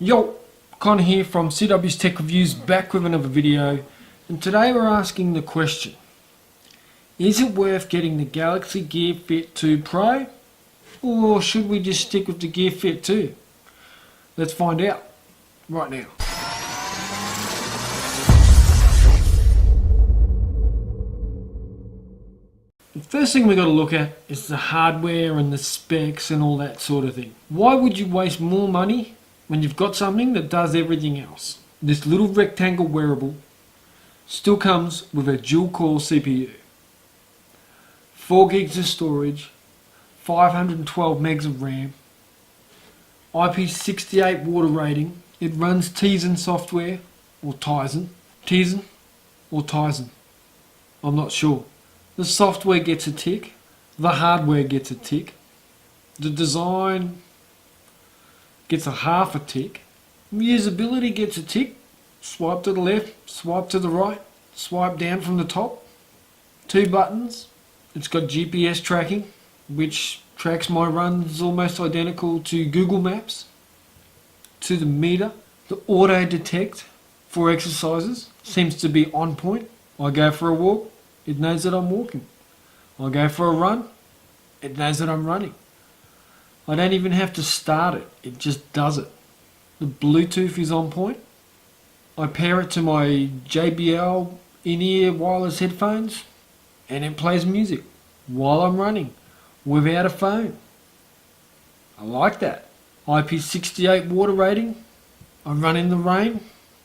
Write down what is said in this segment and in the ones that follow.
Yo, Connor here from CW's Tech Reviews, back with another video, and today we're asking the question: is it worth getting the Galaxy Gear Fit 2 Pro, or should we just stick with the Gear Fit 2? Let's find out right now. The first thing we got to look at is the hardware and the specs and all that sort of thing. Why would you waste more money when you've got something that does everything else? This little rectangle wearable still comes with a dual-core CPU, 4 gigs of storage, 512 megs of RAM, IP68 water rating. It runs Tizen software, or Tizen. I'm not sure. The software gets a tick, the hardware gets a tick, the design gets a half a tick, usability gets a tick, swipe to the left, swipe to the right, swipe down from the top, 2 buttons. It's got GPS tracking, which tracks my runs almost identical to Google Maps, to the meter. The auto detect for exercises seems to be on point. I go for a walk, it knows that I'm walking. I go for a run, it knows that I'm running. I don't even have to start it, it just does it. The Bluetooth is on point. I pair it to my JBL in-ear wireless headphones and it plays music while I'm running without a phone. I like that. IP68 water rating. I run in the rain,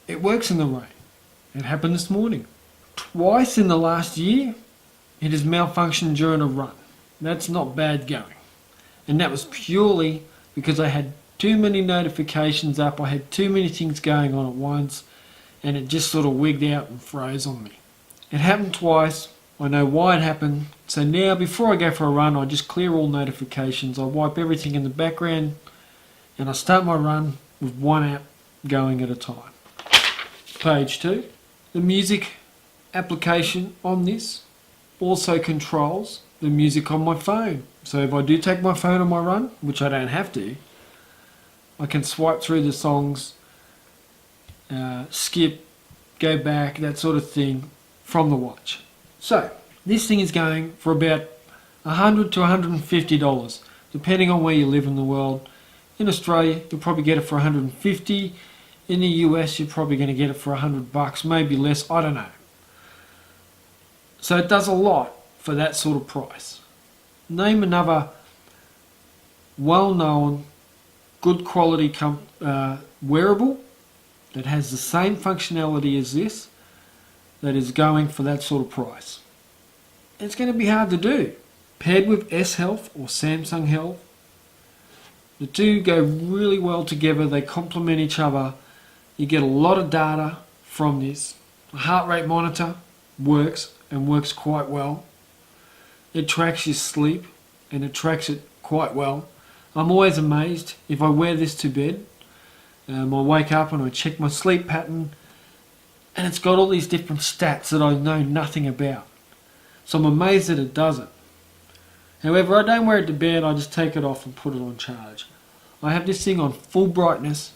it works in the rain. It happened this morning. Twice in the last year, it has malfunctioned during a run. That's not bad going. And that was purely because I had too many notifications up, I had too many things going on at once, and it just sort of wigged out and froze on me. It happened twice, I know why it happened, so now before I go for a run I just clear all notifications, I wipe everything in the background, and I start my run with one app going at a time. Page 2. The music application on this also controls the music on my phone. So if I do take my phone on my run, which I don't have to, I can swipe through the songs, skip, go back, that sort of thing from the watch. So this thing is going for about $100 to $150 depending on where you live in the world. In Australia you'll probably get it for $150. In the US you're probably going to get it for $100, maybe less, I don't know. So it does a lot for that sort of price. Name another well-known, good quality wearable that has the same functionality as this, that is going for that sort of price. It's going to be hard to do. Paired with S Health or Samsung Health, the two go really well together, they complement each other. You get a lot of data from this. The heart rate monitor works and works quite well. It tracks your sleep and it tracks it quite well. I'm always amazed if I wear this to bed. I wake up and I check my sleep pattern and it's got all these different stats that I know nothing about. So I'm amazed that it does it. However, I don't wear it to bed, I just take it off and put it on charge. I have this thing on full brightness.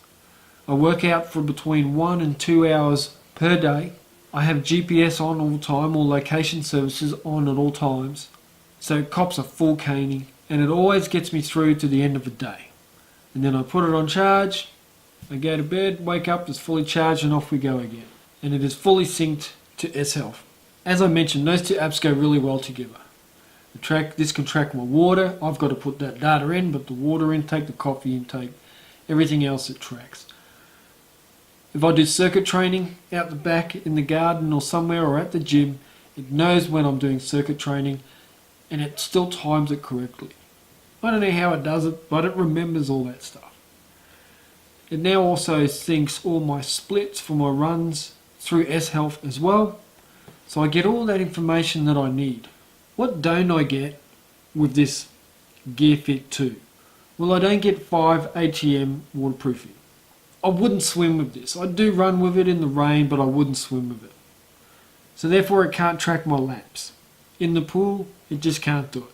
I work out for between 1 and 2 hours per day. I have GPS on all the time, or location services on at all times. So it cops a full caning and it always gets me through to the end of the day. And then I put it on charge, I go to bed, wake up, it's fully charged and off we go again. And it is fully synced to S Health. As I mentioned, those two apps go really well together. This can track my water, I've got to put that data in, but the water intake, the coffee intake, everything else it tracks. If I do circuit training out the back in the garden or somewhere or at the gym, it knows when I'm doing circuit training and it still times it correctly. I don't know how it does it, but it remembers all that stuff. It now also syncs all my splits for my runs through S Health as well, so I get all that information that I need. What don't I get with this Gear Fit 2? Well, I don't get 5 ATM waterproofing. I wouldn't swim with this. I do run with it in the rain, but I wouldn't swim with it. So therefore it can't track my laps. In the pool, it just can't do it.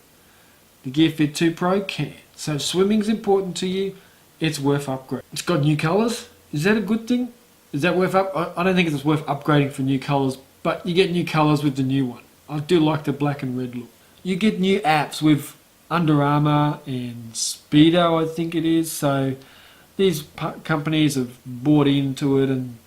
The Gear Fit 2 Pro can. So if swimming's important to you, it's worth upgrade. It's got new colours. Is that a good thing? Is that worth I don't think it's worth upgrading for new colours, but you get new colours with the new one. I do like the black and red look. You get new apps with Under Armour and Speedo, I think it is. So these companies have bought into it, and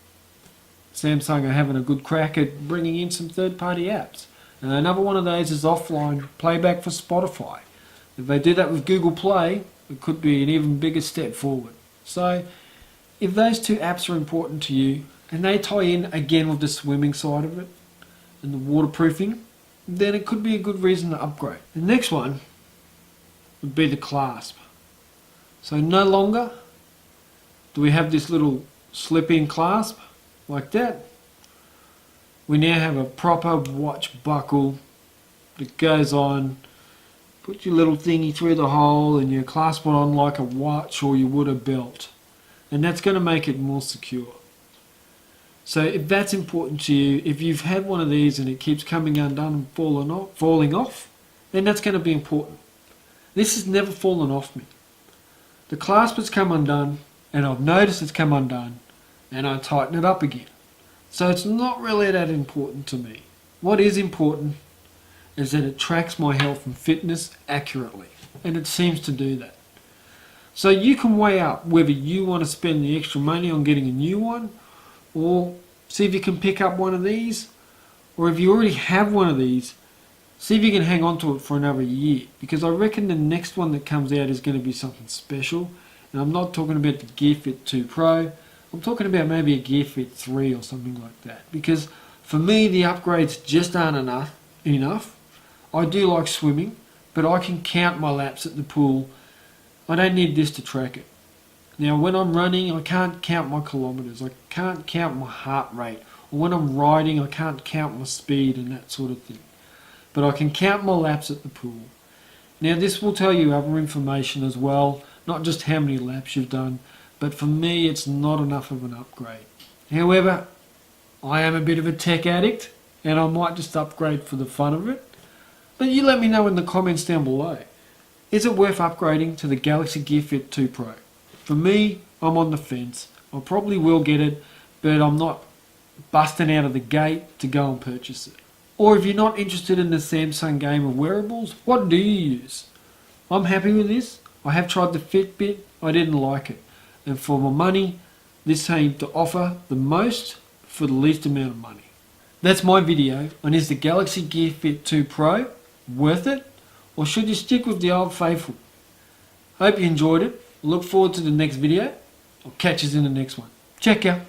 Samsung are having a good crack at bringing in some third-party apps. And another one of those is offline playback for Spotify. If they do that with Google Play, it could be an even bigger step forward. So if those two apps are important to you, and they tie in again with the swimming side of it and the waterproofing, then it could be a good reason to upgrade. The next one would be the Clasp. So no longer do we have this little slip-in clasp like that. We now have a proper watch buckle that goes on. Put your little thingy through the hole and you clasp it on like a watch or you would a belt. And that's going to make it more secure. So if that's important to you, if you've had one of these and it keeps coming undone and falling off, then that's going to be important. This has never fallen off me. The clasp has come undone, and I've noticed it's come undone, and I tighten it up again. So it's not really that important to me. What is important is that it tracks my health and fitness accurately, and it seems to do that. So you can weigh up whether you want to spend the extra money on getting a new one, or see if you can pick up one of these, or if you already have one of these, see if you can hang on to it for another year, because I reckon the next one that comes out is going to be something special. And I'm not talking about the Gear Fit 2 Pro, I'm talking about maybe a Gear Fit 3 or something like that, because for me the upgrades just aren't enough. I do like swimming, but I can count my laps at the pool. I don't need this to track it. Now when I'm running, I can't count my kilometres, I can't count my heart rate, or when I'm riding I can't count my speed and that sort of thing. But I can count my laps at the pool. Now this will tell you other information as well, not just how many laps you've done, but for me it's not enough of an upgrade. However, I am a bit of a tech addict and I might just upgrade for the fun of it. But you let me know in the comments down below. Is it worth upgrading to the Galaxy Gear Fit 2 Pro? For me, I'm on the fence. I probably will get it, but I'm not busting out of the gate to go and purchase it. Or if you're not interested in the Samsung game of wearables, what do you use? I'm happy with this. I have tried the Fitbit, I didn't like it. And for my money, this seemed to offer the most for the least amount of money. That's my video on is the Galaxy Gear Fit 2 Pro worth it, or should you stick with the old faithful? Hope you enjoyed it. Look forward to the next video. I'll catch you in the next one. Check ya.